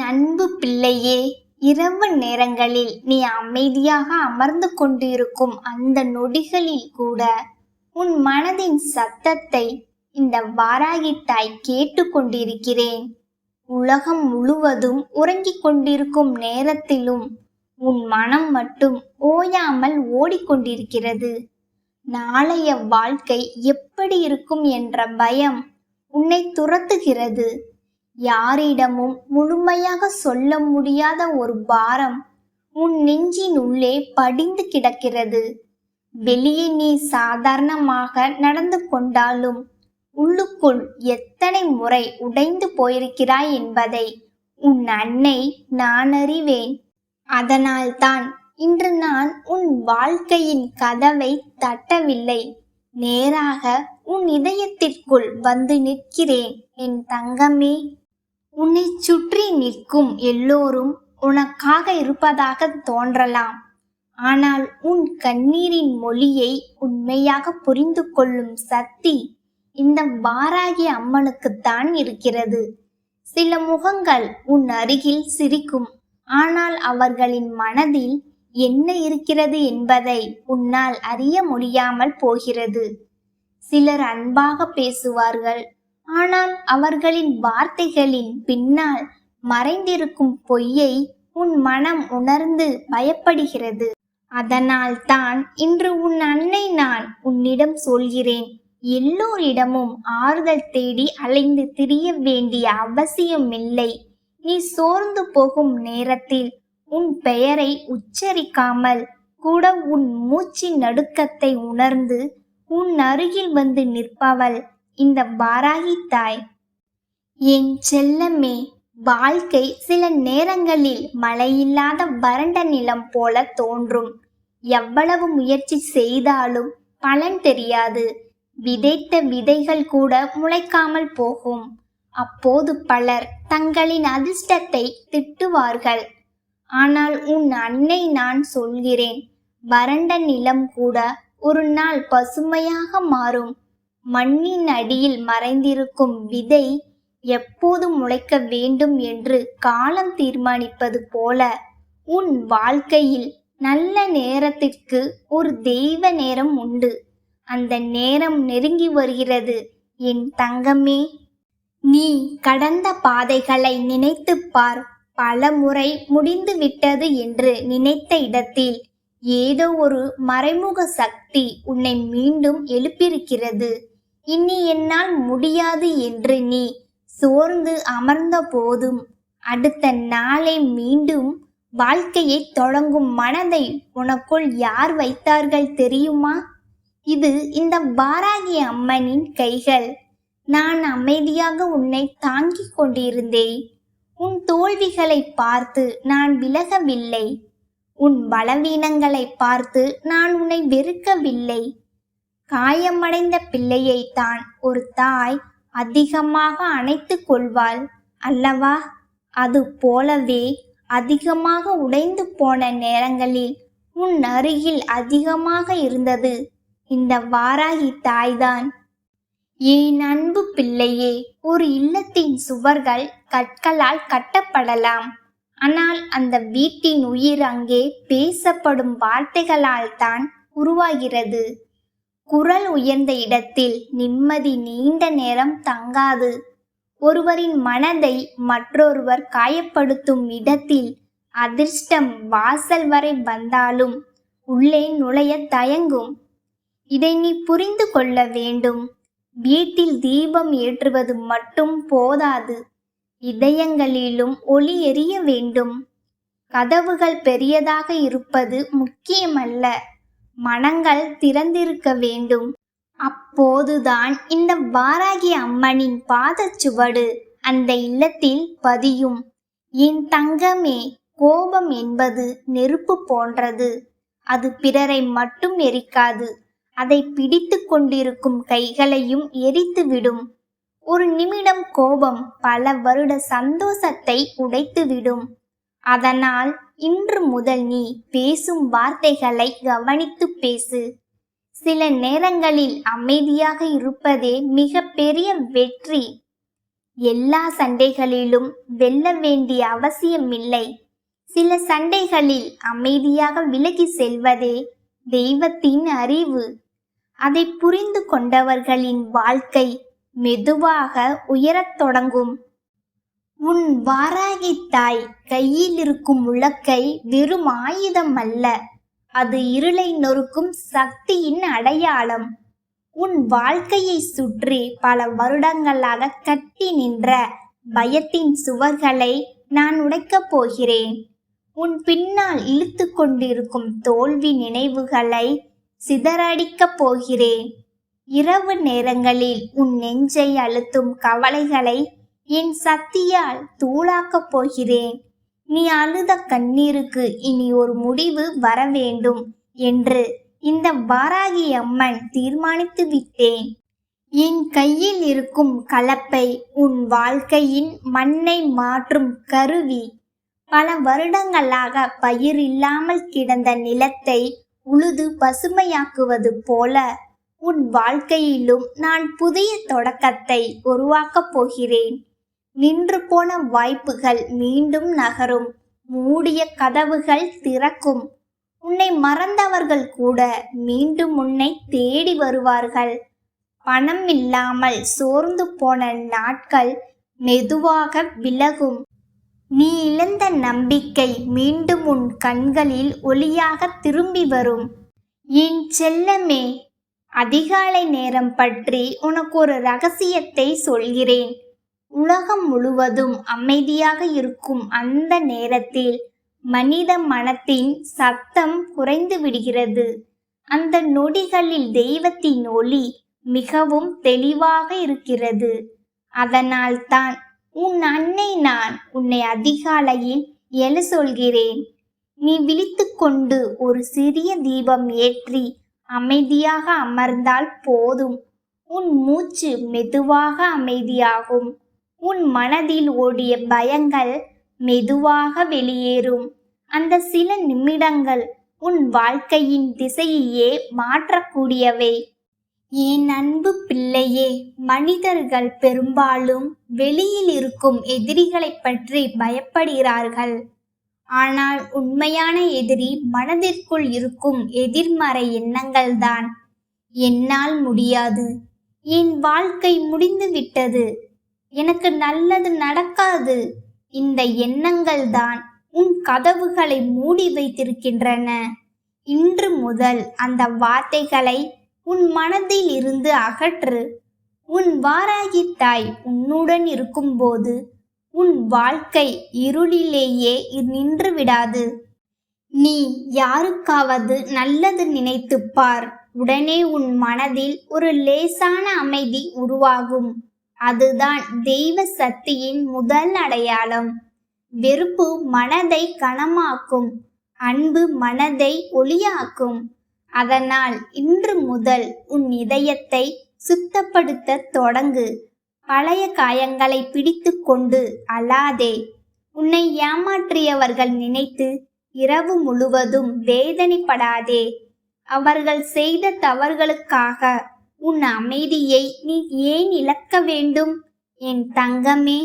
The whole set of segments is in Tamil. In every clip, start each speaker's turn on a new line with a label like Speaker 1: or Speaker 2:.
Speaker 1: அன்பு பிள்ளையே, இரவு நேரங்களில் நீ அமைதியாக அமர்ந்து கொண்டிருக்கும் அந்த நொடிகளில் கூட உன் மனதின் சத்தத்தை இந்த வாராகி தாய் கேட்டு கொண்டிருக்கிறேன். உலகம் முழுவதும் உறங்கிக் கொண்டிருக்கும் நேரத்திலும் உன் மனம் மட்டும் ஓயாமல் ஓடிக்கொண்டிருக்கிறது. நாளைய வாழ்க்கை எப்படி இருக்கும் என்ற பயம் உன்னை துரத்துகிறது. யாரிடமும் முழுமையாக சொல்ல முடியாத ஒரு பாரம் உன் நெஞ்சின் உள்ளே படிந்து கிடக்கிறது. வெளியே நீ சாதாரணமாக நடந்து கொண்டாலும் உள்ளுக்குள் எத்தனை முறை உடைந்து போயிருக்கிறாய் என்பதை உன் அன்னை நான் அறிவேன். அதனால்தான் இன்று நான் உன் வாழ்க்கையின் கதவை தட்டவில்லை, நேராக உன் இதயத்திற்குள் வந்து நிற்கிறேன். என் தங்கமே, உன்னை சுற்றி நிற்கும் எல்லோரும் உனக்காக இருப்பதாக தோன்றலாம். ஆனால் உன் கண்ணீரின் மொழியை உண்மையாக புரிந்து கொள்ளும் சக்தி இந்த வாராகி அம்மனுக்குத்தான் இருக்கிறது. சில முகங்கள் உன் அருகில் சிரிக்கும், ஆனால் அவர்களின் மனதில் என்ன இருக்கிறது என்பதை உன்னால் அறிய முடியாமல் போகிறது. சிலர் அன்பாக பேசுவார்கள், ஆனால் அவர்களின் வார்த்தைகளின் பின்னால் மறைந்திருக்கும் பொய்யை உன் மனம் உணர்ந்து பயப்படுகிறது. அதனால் தான் இன்று உன் அன்னை நான் உன்னிடம் சொல்கிறேன், எல்லோரிடமும் ஆறுதல் தேடி அலைந்து திரிய வேண்டிய அவசியமில்லை. நீ சோர்ந்து போகும் நேரத்தில் உன் பெயரை உச்சரிக்காமல் கூட உன் மூச்சின் நடுக்கத்தை உணர்ந்து உன் அருகில் வந்து நிற்பவள் இந்த வாராகி தாய். என் செல்லமே, வாழ்க்கை சில நேரங்களில் மழையில்லாத வறண்ட நிலம் போல தோன்றும். எவ்வளவு முயற்சி செய்தாலும் பலன் தெரியாது. விதைத்த விதைகள் கூட முளைக்காமல் போகும். அப்போது பலர் தங்களின் அதிர்ஷ்டத்தை திட்டுவார்கள். ஆனால் உன் அன்னை நான் சொல்கிறேன், வறண்ட நிலம் கூட ஒரு நாள் பசுமையாக மாறும். மண்ணின் அடியில் மறைந்திருக்கும் விதை எப்போது முளைக்க வேண்டும் என்று காலம் தீர்மானிப்பது போல உன் வாழ்க்கையில் நல்ல நேரத்திற்கு ஒரு தெய்வ நேரம் உண்டு. அந்த நேரம் நெருங்கி வருகிறது என் தங்கமே. நீ கடந்த பாதைகளை நினைத்து பார். பல முறை முடிந்து விட்டது என்று நினைத்த இடத்தில் ஏதோ ஒரு மறைமுக சக்தி உன்னை மீண்டும் எழுப்பியிருக்கிறது. இனி என்னால் முடியாது என்று நீ சோர்ந்து அமர்ந்த போதும் அடுத்த நாளை மீண்டும் வாழ்க்கையை தொடங்கும் மனதை உனக்குள் யார் வைத்தார்கள் தெரியுமா? இது இந்த வாராகி அம்மனின் கைகள். நான் அமைதியாக உன்னை தாங்கிக் கொண்டிருந்தேன். உன் தோல்விகளை பார்த்து நான் விலகவில்லை. உன் பலவீனங்களை பார்த்து நான் உன்னை வெறுக்கவில்லை. காயமடைந்த பிள்ளையை தான் ஒரு தாய் அதிகமாக அணைத்து கொள்வாள் அல்லவா? அது போலவே அதிகமாக உடைந்து போன நேரங்களில் உன் அருகில் அதிகமாக இருந்தது இந்த வாராகி தாய்தான். என் அன்பு பிள்ளையே, ஒரு இல்லத்தின் சுவர்கள் கற்களால் கட்டப்படலாம். ஆனால் அந்த வீட்டின் உயிர் அங்கே பேசப்படும் வார்த்தைகளால் தான் உருவாகிறது. குரல் உயர்ந்த இடத்தில் நிம்மதி நீண்ட நேரம் தங்காது. ஒருவரின் மனதை மற்றொருவர் காயப்படுத்தும் இடத்தில் அதிர்ஷ்டம் வாசல் வரை வந்தாலும் உள்ளே நுழைய தயங்கும். இதை நீ புரிந்து கொள்ள வேண்டும். வீட்டில் தீபம் ஏற்றுவது மட்டும் போதாது, இதயங்களிலும் ஒளி எரிய வேண்டும். கதவுகள் பெரியதாக இருப்பது முக்கியமல்ல, மனங்கள் திறந்திருக்க வேண்டும். அப்போதுதான் இந்த வாராகி அம்மனின் பாதச்சுவடு அந்த இல்லத்தில் பதியும். என் தங்கமே, கோபம் என்பது நெருப்பு போன்றது. அது பிறரை மட்டும் எரிக்காது, அதை பிடித்து கொண்டிருக்கும் கைகளையும் எரித்துவிடும். ஒரு நிமிடம் கோபம் பல வருட சந்தோஷத்தை உடைத்துவிடும். அதனால் இன்று முதல் நீ பேசும் வார்த்தைகளை கவனித்து பேசு. சில நேரங்களில் அமைதியாக இருப்பதே மிக பெரிய வெற்றி. எல்லா சண்டைகளிலும் வெல்ல வேண்டிய அவசியமில்லை. சில சண்டைகளில் அமைதியாக விலகி செல்வதே தெய்வத்தின் அறிவு. அதை புரிந்து கொண்டவர்களின் வாழ்க்கை மெதுவாக உயரத் தொடங்கும். உன் வாராகி தாய் கையில் இருக்கும் உலக்கை வெறும் ஆயுதம் அல்ல, அது இருளை நொறுக்கும் சக்தியின் அடையாளம். உன் வாழ்க்கையை சுற்றி பல வருடங்களாக கட்டி நின்ற பயத்தின் சுவர்களை நான் உடைக்கப் போகிறேன். உன் பின்னால் இழுத்து கொண்டிருக்கும் தோல்வி நினைவுகளை சிதறடிக்கப் போகிறேன். இரவு நேரங்களில் உன் நெஞ்சை அழுத்தும் கவலைகளை என் சக்தியால் தூளாக்கப் போகிறேன். நீ அழுத கண்ணீருக்கு இனி ஒரு முடிவு வர வேண்டும் என்று இந்த வாராகி அம்மன் தீர்மானித்து விட்டேன். என் கையில் இருக்கும் கலப்பை உன் வாழ்க்கையின் மண்ணை மாற்றும் கருவி. பல வருடங்களாக பயிர் இல்லாமல் கிடந்த நிலத்தை உழுது பசுமையாக்குவது போல உன் வாழ்க்கையிலும் நான் புதிய தொடக்கத்தை உருவாக்கப் போகிறேன். நின்று போன வாய்ப்புகள் மீண்டும் நகரும். மூடிய கதவுகள் திறக்கும். உன்னை மறந்தவர்கள் கூட மீண்டும் உன்னை தேடி வருவார்கள். பணம் இல்லாமல் சோர்ந்து போன நாட்கள் மெதுவாக விலகும். நீ இழந்த நம்பிக்கை மீண்டும் உன் கண்களில் ஒளியாக திரும்பி வரும். என் செல்லமே, அதிகாலை நேரம் பற்றி உனக்கு ஒரு ரகசியத்தை சொல்கிறேன். உலகம் முழுவதும் அமைதியாக இருக்கும் அந்த நேரத்தில் மனித மனத்தின் சத்தம் குறைந்து விடுகிறது. அந்த நொடிகளில் தெய்வத்தின் ஒளி மிகவும் தெளிவாக இருக்கிறது. அதனால் தான் உன் அன்னை நான் உன்னை அதிகாலையில் எழ சொல்கிறேன். நீ விழித்து கொண்டு ஒரு சிறிய தீபம் ஏற்றி அமைதியாக அமர்ந்தால் போதும். உன் மூச்சு மெதுவாக அமைதியாகும். உன் மனதில் ஓடிய பயங்கள் மெதுவாக வெளியேறும். அந்த சில நிமிடங்கள் உன் வாழ்க்கையின் திசையையே மாற்றக்கூடியவை. என் அன்பு பிள்ளையே, மனிதர்கள் பெரும்பாலும் வெளியில் இருக்கும் எதிரிகளை பற்றி பயப்படுகிறார்கள். ஆனால் உண்மையான எதிரி மனதிற்குள் இருக்கும் எதிர்மறை எண்ணங்கள்தான். என்னால் முடியாது, என் வாழ்க்கை முடிந்து விட்டது, எனக்கு நல்லது நடக்காது, இந்த எண்ணங்கள் தான் உன் கதவுகளை மூடி வைத்திருக்கின்றன. இன்று முதல் அந்த வார்த்தைகளை உன் மனதில் இருந்து அகற்று. உன் வாராகி தாய் உன்னுடன் இருக்கும்போது உன் வாழ்க்கை இருளிலேயே நின்று விடாது. நீ யாருக்காவது நல்லது நினைத்து பார், உடனே உன் மனதில் ஒரு லேசான அமைதி உருவாகும். அதுதான் தெய்வ சக்தியின் முதல் அடையாளம். வெறுப்பு மனதை கனமாக்கும், அன்பு மனதை ஒளியாக்கும். அதனால் இன்று முதல் உன் இதயத்தை சுத்தப்படுத்த தொடங்கு. பழைய காயங்களை பிடித்து கொண்டு அழாதே. உன்னை ஏமாற்றியவர்கள் நினைத்து இரவு முழுவதும் வேதனைப்படாதே. அவர்கள் செய்த தவறுகளுக்காக உன் அமைதியை நீ ஏன் இழக்க வேண்டும்? என் தங்கமே,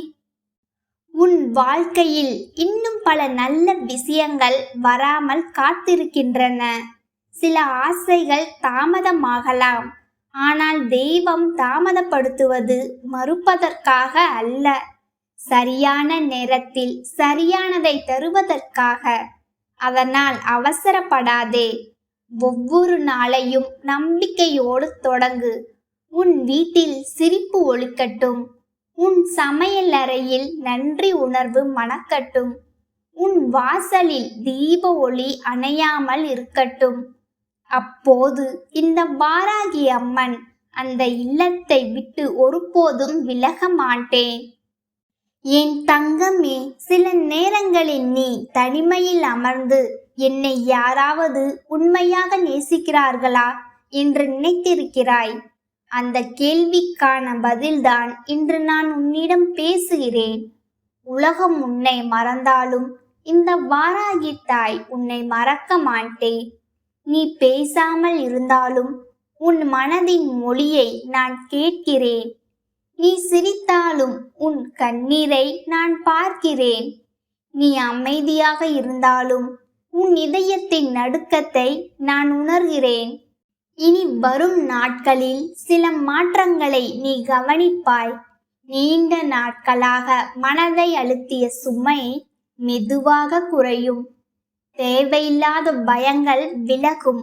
Speaker 1: உன் வாழ்க்கையில் இன்னும் பல நல்ல விஷயங்கள் வராமல் காத்திருக்கின்றன. சில ஆசைகள் தாமதமாகலாம், ஆனால் தெய்வம் தாமதப்படுத்துவது மறுப்பதற்காக அல்ல, சரியான நேரத்தில் சரியானதை தருவதற்காக. அதனால் அவசரப்படாதே. ஒவ்வொரு நாளையும் நம்பிக்கையோடு தொடங்கு. உன் வீட்டில் சிரிப்பு ஒலிக்கட்டும். உன் சமையல் அறையில் நன்றி உணர்வு மணக்கட்டும். உன் வாசலில் தீப ஒளி அணையாமல் இருக்கட்டும். அப்போது இந்த வாராகி அம்மன் அந்த இல்லத்தை விட்டு ஒருபோதும் விலக மாட்டேன். என் தங்கமே, சில நேரங்களில் நீ தனிமையில் அமர்ந்து என்னை யாராவது உண்மையாக நேசிக்கிறார்களா என்று நினைத்திருக்கிறாய். அந்த கேள்விக்கான பதில்தான் இன்று நான் உன்னிடம் பேசுகிறேன். உலகம் உன்னை மறந்தாலும் இந்த வாராகி தாய் உன்னை மறக்க மாட்டேன். நீ பேசாமல் இருந்தாலும் உன் மனதின் மொழியை நான் கேட்கிறேன். நீ சிரித்தாலும் உன் கண்ணீரை நான் பார்க்கிறேன். நீ அமைதியாக இருந்தாலும் உன் இதயத்தின் நடுக்கத்தை நான் உணர்கிறேன். இனி வரும் நாட்களில் சில மாற்றங்களை நீ கவனிப்பாய். நீண்ட நாட்களாக மனதை அழுத்திய சுமை மெதுவாக குறையும். தேவையில்லாத பயங்கள் விலகும்.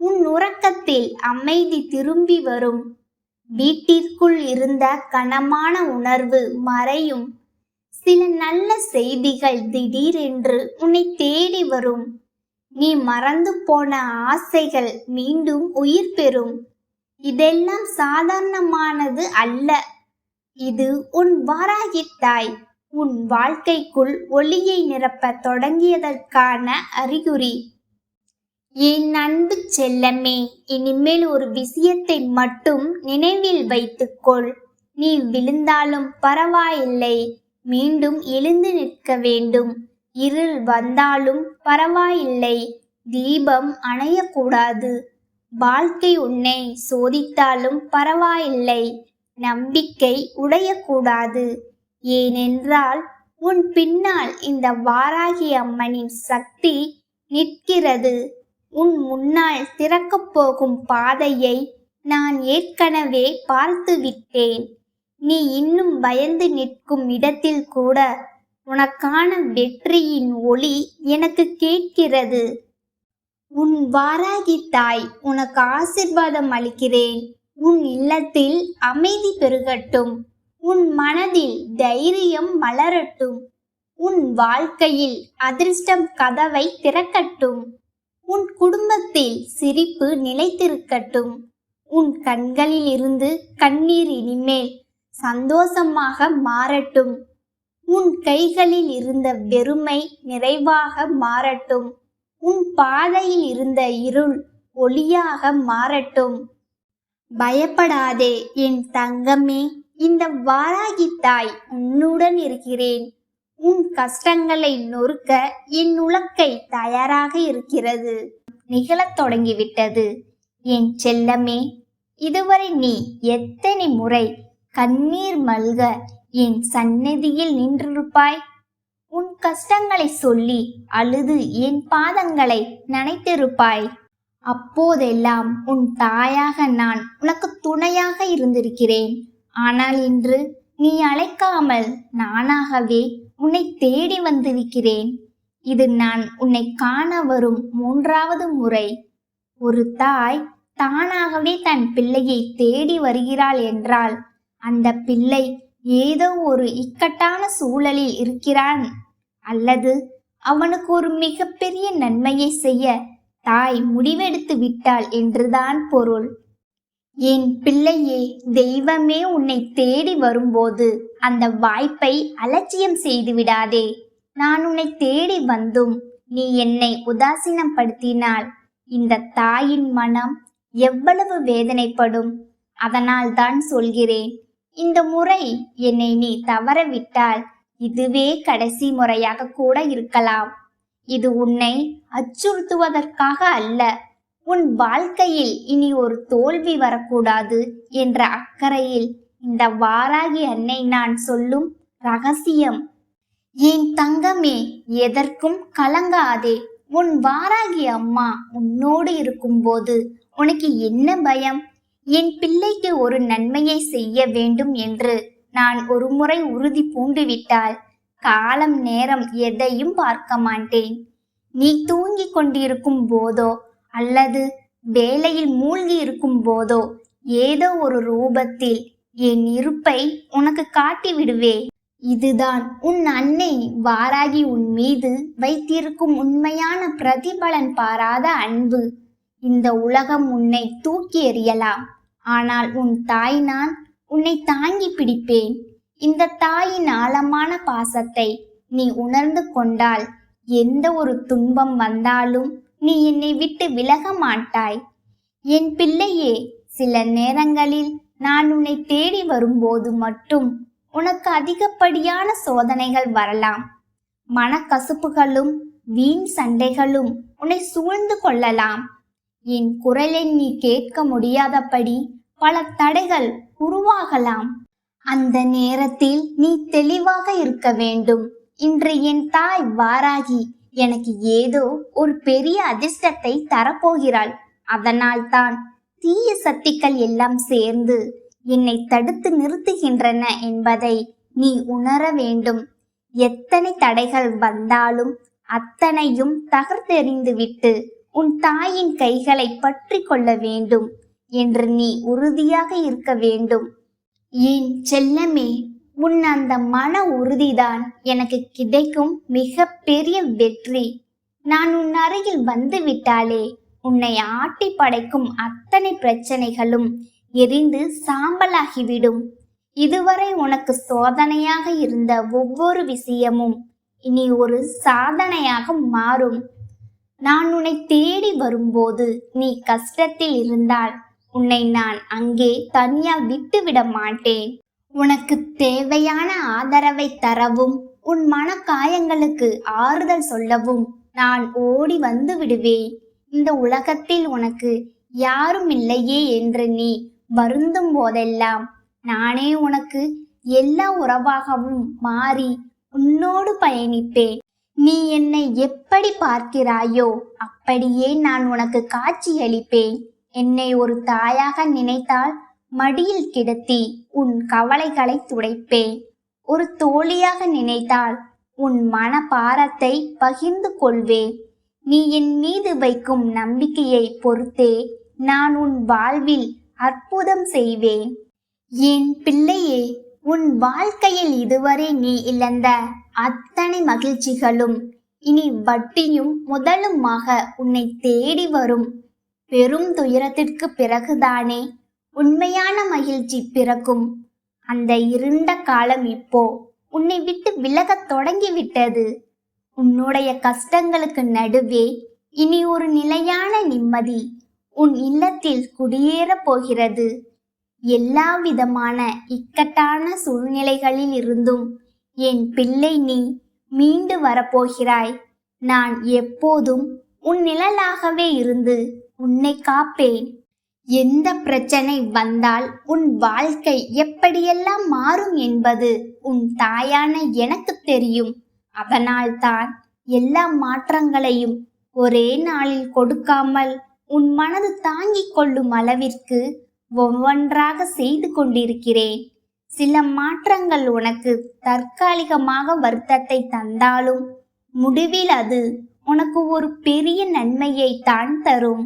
Speaker 1: உன் உறக்கத்தில் அமைதி திரும்பி வரும். வீட்டிற்குள் இருந்த கனமான உணர்வு மறையும். சில நல்ல செய்திகள் திடீரென்று உன்னை தேடி வரும். நீ மறந்து போன ஆசைகள் மீண்டும் உயிர் பெறும். இதெல்லாம் சாதாரணமானது அல்ல. இது உன் வாராகி தாய் உன் வாழ்க்கைக்குள் ஒளியை நிரப்ப தொடங்கியதற்கான அறிகுறி. என் அன்பு செல்லமே, இனிமேல் ஒரு விஷயத்தை மட்டும் நினைவில் வைத்துக்கொள். நீ விழுந்தாலும் பரவாயில்லை, மீண்டும் எழுந்து நிற்க வேண்டும். இருள் வந்தாலும் பரவாயில்லை, தீபம் அணையக்கூடாது. வாழ்க்கை உன்னை சோதித்தாலும் பரவாயில்லை, நம்பிக்கை உடையக்கூடாது. ஏனென்றால் உன் பின்னால் இந்த வாராகி அம்மனின் சக்தி நிற்கிறது. உன் முன்னால் திறக்கப் போகும் பாதையை நான் ஏற்கனவே பார்த்துவிட்டேன். நீ இன்னும் பயந்து நிற்கும் இடத்தில் கூட உனக்கான வெற்றியின் ஒளி எனக்கு கேட்கிறது. உன் வாராகி தாய் உனக்கு ஆசீர்வாதம் அளிக்கிறேன். உன் இல்லத்தில் அமைதி பெருகட்டும். உன் மனதில் தைரியம் மலரட்டும். உன் வாழ்க்கையில் அதிர்ஷ்டம் கதவை திறக்கட்டும். உன் குடும்பத்தில் சிரிப்பு நிலைத்திருக்கட்டும். உன் கண்களில் இருந்து கண்ணீர் இனிமேல் சந்தோஷமாக மாறட்டும். உன் கைகளில் இருந்த வெறுமை நிறைவாக மாறட்டும். உன் பாதையில் இருந்த இருள் ஒளியாக மாறட்டும். பயப்படாதே என் தங்கமே, இந்த வாராகி தாய் உன்னுடன் இருக்கிறேன். உன் கஷ்டங்களை நொறுக்க என் உலக்கை தயாராக இருக்கிறது. நிகழத் தொடங்கிவிட்டது என் செல்லமே. இதுவரை நீ எத்தனை முறை கண்ணீர் மல்க என் சந்நிதியில் நின்றிருப்பாய். உன் கஷ்டங்களை சொல்லி அழுது என் பாதங்களை நனைத்திருப்பாய். அப்போதெல்லாம் உன் தாயாக நான் உனக்கு துணையாக இருந்திருக்கிறேன். ஆனால் இன்று நீ அழைக்காமல் நானாகவே உன்னை தேடி வந்திருக்கிறேன். இது நான் உன்னை காண வரும் 3வது முறை. ஒரு தாய் தானாகவே தன் பிள்ளையை தேடி வருகிறாள் என்றால் அந்த பிள்ளை ஏதோ ஒரு இக்கட்டான சூழலில் இருக்கிறான், அல்லது அவனுக்கு ஒரு மிகப்பெரிய நன்மையை செய்ய தாய் முடிவெடுத்து விட்டாள் என்றுதான் பொருள். என் பிள்ளையே, தெய்வமே உன்னை தேடி வரும்போது அந்த வாய்ப்பை அலட்சியம் செய்து விடாதே. நான் உன்னை தேடி வந்தும் நீ என்னை உதாசீனப்படுத்தினால் இந்த தாயின் மனம் எவ்வளவு வேதனைப்படும். அதனால் தான் சொல்கிறேன், இந்த முறை என்னை நீ தவறவிட்டால் இதுவே கடைசி முறையாக கூட இருக்கலாம். இது உன்னை அச்சுறுத்துவதற்காக அல்ல. உன் வாழ்க்கையில் இனி ஒரு தோல்வி வரக்கூடாது என்ற அக்கறையில் இந்த வாராகி அன்னை நான் சொல்லும் ரகசியம். என் தங்கமே, எதற்கும் கலங்காதே. உன் வாராகி அம்மா உன்னோடு இருக்கும்போது உனக்கு என்ன பயம்? என் பிள்ளைக்கு ஒரு நன்மையை செய்ய வேண்டும் என்று நான் ஒரு முறை உறுதி பூண்டுவிட்டால் காலம் நேரம் எதையும் பார்க்க மாட்டேன். நீ தூங்கிக் கொண்டிருக்கும் போதோ அல்லது வேலையில் மூழ்கி இருக்கும் போதோ ஏதோ ஒரு ரூபத்தில் என் இருப்பை உனக்கு காட்டி விடுவே. இதுதான் உன் அன்னை வாராகி உன் மீது வைத்திருக்கும் உண்மையான பிரதிபலன் பாராத அன்பு. இந்த உலகம் உன்னை தூக்கி எறியலாம், ஆனால் உன் தாய் நான் உன்னை தாங்கி பிடிப்பேன். இந்த தாயின் ஆழமான பாசத்தை நீ உணர்ந்து கொண்டால் எந்த ஒரு துன்பம் வந்தாலும் நீ என்னை விட்டு விலக மாட்டாய். என் பிள்ளையே, சில நேரங்களில் நான் உன்னை தேடி வரும்போது மட்டும் உனக்கு அதிகப்படியான சோதனைகள் வரலாம். மனக்கசப்புகளும் வீண் சண்டைகளும் உன்னை சூழ்ந்து கொள்ளலாம். என் குரலை நீ கேட்க முடியாதபடி பல தடைகள் உருவாகலாம். அந்த நேரத்தில் நீ தெளிவாக இருக்க வேண்டும். இன்று என் தாய் வாராகி எனக்கு ஏதோ ஒரு பெரிய அதிர்ஷ்டத்தை தரப்போகிறாள். அதனால் தான் தீய சக்திகள் எல்லாம் சேர்ந்து என்னை தடுத்து நிறுத்துகின்றன என்பதை நீ உணர வேண்டும். எத்தனை தடைகள் வந்தாலும் அத்தனையும் தகர்த்தெறிந்துவிட்டு உன் தாயின் கைகளை பற்றி கொள்ள வேண்டும் என்று நீ உறுதியாக இருக்க வேண்டும். என் செல்லமே, உன் அந்த மன உறுதிதான் எனக்கு கிடைக்கும் மிக பெரிய வெற்றி. நான் உன் அருகில் வந்து விட்டாலே உன்னை ஆட்டி படைக்கும் அத்தனை பிரச்சனைகளும் எரிந்து சாம்பலாகிவிடும். இதுவரை உனக்கு சோதனையாக இருந்த ஒவ்வொரு விஷயமும் இனி ஒரு சாதனையாக மாறும். நான் உன்னை தேடி வரும்போது நீ கஷ்டத்தில் இருந்தால் உன்னை நான் அங்கே தனியா விட்டுவிட மாட்டேன். உனக்கு தேவையான ஆதரவை தரவும் உன் மனக்காயங்களுக்கு ஆறுதல் சொல்லவும் நான் ஓடி வந்து விடுவேன். இந்த உலகத்தில் உனக்கு யாரும் இல்லையே என்று நீ வருந்தும் போதெல்லாம் நானே உனக்கு எல்லா உறவாகவும் மாறி உன்னோடு பயணிப்பேன். நீ என்னை எப்படி பார்க்கிறாயோ அப்படியே நான் உனக்கு காட்சியளிப்பேன். என்னை ஒரு தாயாக நினைத்தால் மடியில் கிடத்தி உன் கவலைகளை துடைப்பேன். ஒரு தோழியாக நினைத்தால் உன் மன பாரத்தை பகிர்ந்து கொள்வேன். நீ என் மீது வைக்கும் நம்பிக்கையை பொறுத்தே நான் உன் வாழ்வில் அற்புதம் செய்வேன். என் பிள்ளையே, உன் வாழ்க்கையில் இதுவரை நீ இழந்த அத்தனை மகிழ்ச்சிகளும் இனி வட்டியும் முதலுமாக உன்னை தேடி வரும். பெரும் துயரத்திற்கு பிறகுதானே உண்மையான மகிழ்ச்சி பிறக்கும். அந்த இருண்ட காலம் இப்போ உன்னை விட்டு விலகத் தொடங்கிவிட்டது. உன்னுடைய கஷ்டங்களுக்கு நடுவே இனி ஒரு நிலையான நிம்மதி உன் இல்லத்தில் குடியேறப் போகிறது. எல்லா விதமான இக்கட்டான சூழ்நிலைகளில் இருந்தும் என் பிள்ளை நீ மீண்டு வரப்போகிறாய். நான் எப்போதும் உன் நிழலாகவே இருந்து உன்னை காப்பேன். எந்த பிரச்சனை வந்தால் உன் வாழ்க்கை எப்படியெல்லாம் மாறும் என்பது உன் தாயான எனக்கு தெரியும். அதனால்தான் எல்லா மாற்றங்களையும் ஒரே நாளில் கொடுக்காமல் உன் மனது தாங்கிக் கொள்ளும் அளவிற்கு ஒவ்வொன்றாக செய்து கொண்டிருக்கிறேன். சில மாற்றங்கள் உனக்கு தற்காலிகமாக வருத்தத்தை தந்தாலும் முடிவில் அது உனக்கு ஒரு பெரிய நன்மையை தான் தரும்.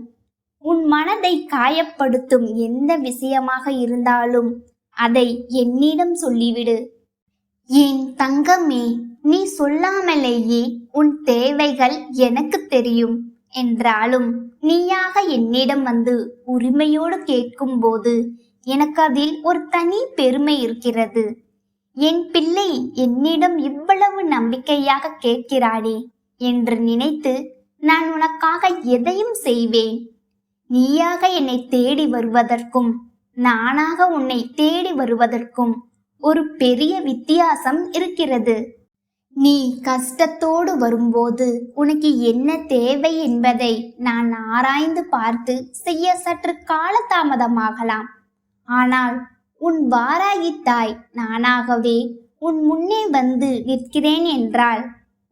Speaker 1: உன் மனதை காயப்படுத்தும் எந்த விஷயமாக இருந்தாலும் அதை என்னிடம் சொல்லிவிடு. என் தங்கமே, நீ சொல்லாமலேயே உன் தேவைகள் எனக்கு தெரியும். என்றாலும் நீயாக என்னிடம் வந்து உரிமையோடு கேட்கும் போது எனக்கு அதில் ஒரு தனி பெருமை இருக்கிறது. என் பிள்ளை என்னிடம் இவ்வளவு நம்பிக்கையாக கேட்கிறானே என்று நினைத்து நான் உனக்காக எதையும் செய்வேன். நீயாக என்னை தேடி வருவதற்கும் நானாக உன்னை தேடி வருவதற்கும் ஒரு பெரிய வித்தியாசம் இருக்கிறது. நீ கஷ்டத்தோடு வரும்போது உனக்கு என்ன தேவை என்பதை நான் ஆராய்ந்து பார்த்து செய்ய சற்று காலதாமதமாகலாம். ஆனால் உன் வாராகி தாய் நானாகவே உன் முன்னே வந்து நிற்கிறேன் என்றால்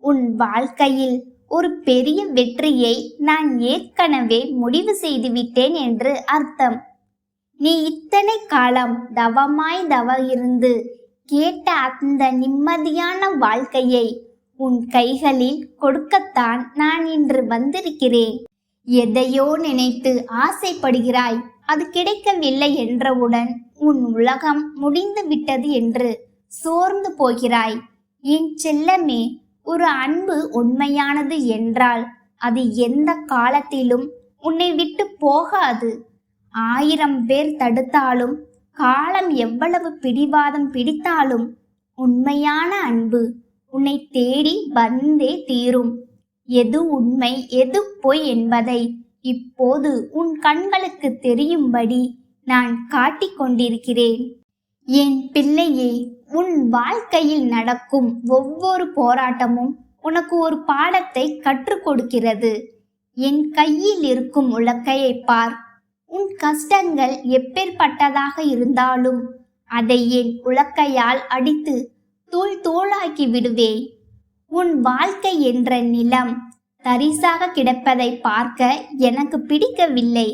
Speaker 1: உன் வாழ்க்கையில் ஒரு பெரிய வெற்றியை நான் ஏற்கனவே முடிவு செய்துவிட்டேன் என்று அர்த்தம். நீ இத்தனை காலம் தவமாய் இருந்து கேட்ட அந்த நிம்மதியான வாழ்க்கையை உன் கைகளில் கொடுக்கத்தான் நான் இன்று வந்திருக்கிறேன். எதையோ நினைத்து ஆசைப்படுகிறாய், அது கிடைக்கவில்லை என்றவுடன் உன் உலகம் முடிந்து விட்டது என்று சோர்ந்து போகிறாய். என் செல்லமே, ஒரு அன்பு உண்மையானது என்றால் அது எந்த காலத்திலும் உன்னை விட்டு போகாது. 1000 பேர் தடுத்தாலும், காலம் எவ்வளவு பிடிவாதம் பிடித்தாலும் உண்மையான அன்பு உன்னை தேடி வந்தே தீரும். எது உண்மை எது பொய் என்பதை இப்போது உன் கண்களுக்கு தெரியும்படி நான் காட்டிக் கொண்டிருக்கிறேன். என் பிள்ளையே, உன் வாழ்க்கையில் நடக்கும் ஒவ்வொரு போராட்டமும் உனக்கு ஒரு பாடத்தை கற்றுக் கொடுக்கிறது. என் கையில் இருக்கும் உலக்கையை பார். உன் கஷ்டங்கள் எப்பேற்பட்டதாக இருந்தாலும் அதை என் உலக்கையால் அடித்து தூள் தூளாக்கி விடுவேன். உன் வாழ்க்கை என்ற நிலம் தரிசாக கிடப்பதை பார்க்க எனக்கு பிடிக்கவில்லை.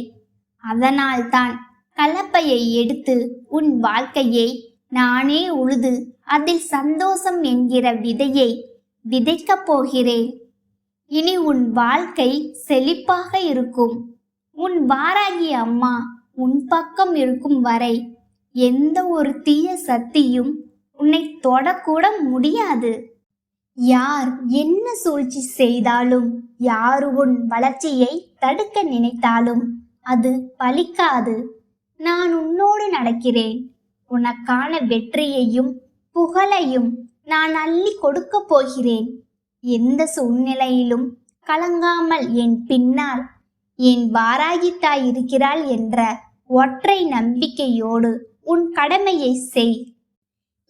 Speaker 1: அதனால்தான் கலப்பையை எடுத்து உன் வாழ்க்கையை நானே உழுது அதில் சந்தோஷம் என்கிற விதையை விதைக்கப் போகிறேன். இனி உன் வாழ்க்கை செழிப்பாக இருக்கும். உன் வாராகி அம்மா உன் பக்கம் இருக்கும் வரை எந்த ஒரு தீய சக்தியும் உன்னை தொடக்கூட முடியாது. யார் என்ன சூழ்ச்சி செய்தாலும், யார் உன் வளர்ச்சியை தடுக்க நினைத்தாலும் அது பலிக்காது. நான் உன்னோடு நடக்கிறேன். உனக்கான வெற்றியையும் புகழையும் நான் அள்ளி கொடுக்க போகிறேன். எந்த சூழ்நிலையிலும் கலங்காமல் என் பின்னால் என் வாராகி தாய் இருக்கிறாள் என்ற ஒற்றை நம்பிக்கையோடு உன் கடமையை செய்.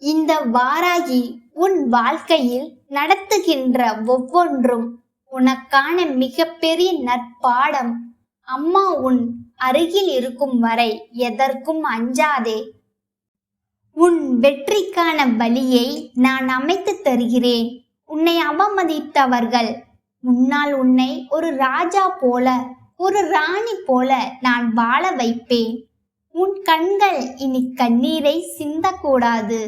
Speaker 1: இந்த வாராகி உன் வாழ்க்கையில் நடத்துகின்ற ஒவ்வொன்றும் உனக்கான மிகப்பெரிய நற்பாடம். அம்மா உன் அருகில் இருக்கும் வரை எதற்கும் அஞ்சாதே. உன் வெற்றிக்கான வழியை நான் அமைத்து தருகிறேன். உன்னை அவமதித்தவர்கள் முன்னால் உன்னை ஒரு ராஜா போல, ஒரு ராணி போல நான் வாழ வைப்பேன். உன் கண்கள் இனி கண்ணீரை சிந்தக்கூடாது.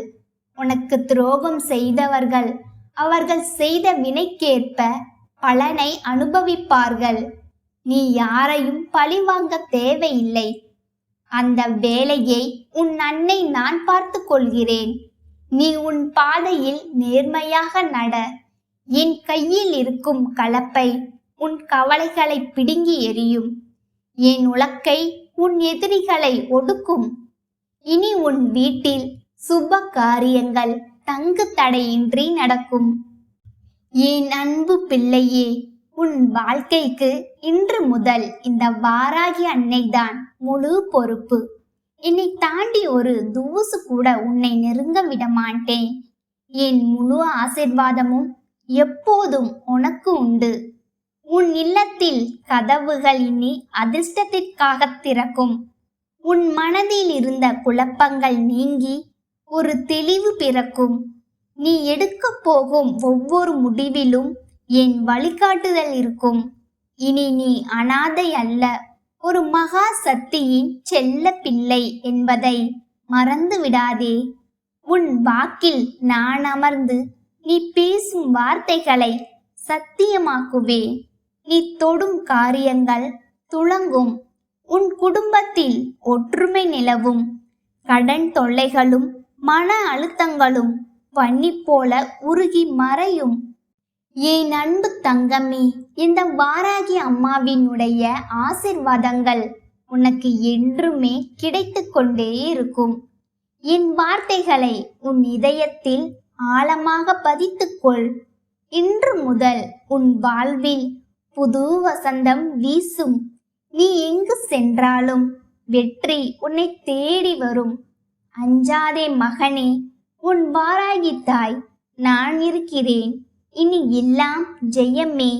Speaker 1: உனக்கு துரோகம் செய்தவர்கள் அவர்கள் செய்த வினைக்கேற்ப பலனை அனுபவிப்பார்கள். நீ யாரையும் பழிவாங்க தேவையில்லை. அந்த வேலையை உன் அன்னை நான் பார்த்து கொள்கிறேன். நீ உன் பாதையில் நேர்மையாக நட. என் கையில் இருக்கும் கலப்பை உன் கவலைகளை பிடுங்கி எறியும். என் உலக்கை உன் எதிரிகளை ஒடுக்கும். இனி உன் வீட்டில் சுப காரியங்கள் தங்கு தடையின்றி நடக்கும். என் அன்பு பிள்ளையே, உன் வாழ்க்கைக்கு இன்று முதல் இந்த வாராகி அன்னைதான் முழு பொறுப்பு. என்னை தாண்டி ஒரு தூசு கூட உன்னை நெருங்க விட மாட்டேன். என் முழு ஆசீர்வாதமும் எப்போதும் உனக்கு உண்டு. உன் இல்லத்தில் கதவுகள் இனி அதிர்ஷ்டத்திற்காக திறக்கும். உன் மனதில் இருந்த குழப்பங்கள் நீங்கி ஒரு தெளிவு பிறக்கும். நீ எடுக்க போகும் ஒவ்வொரு முடிவிலும் என் வழிகாட்டுதல் இருக்கும். இனி நீ அனாதை அல்ல, ஒரு மகா சக்தியின் செல்ல பிள்ளை என்பதை மறந்து விடாதே. உன் வாக்கில் நான் அமர்ந்து நீ பேசும் வார்த்தைகளை சத்தியமாக்குவேன். நீ தொடும் காரியங்கள் துளங்கும். உன் குடும்பத்தில் ஒற்றுமை நிலவும். கடன் தொல்லைகளும் மன அழுத்தங்களும் பனி போல உருகி மறையும். என் அன்பு தங்கமே, இந்த வாராகி அம்மாவினுடைய ஆசிர்வாதங்கள் உனக்கு என்றுமே கிடைத்து கொண்டே இருக்கும். என் வார்த்தைகளை உன் இதயத்தில் ஆழமாக பதித்துக்கொள். இன்று முதல் உன் வாழ்வில் புது வசந்தம் வீசும். நீ எங்கு சென்றாலும் வெற்றி உன்னை தேடி வரும். அஞ்சாதே மகனே, உன் வாராகி தாய் நான் இருக்கிறேன். இனி எல்லாம் ஜெயமே.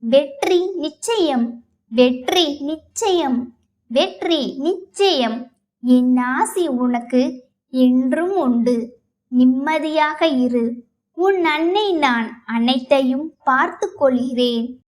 Speaker 1: வெற்றி நிச்சயம், வெற்றி நிச்சயம், வெற்றி நிச்சயம். என் ஆசி உனக்கு என்றும் உண்டு. நிம்மதியாக இரு. உன் அன்னை நான் அனைத்தையும் பார்த்து கொள்கிறேன்.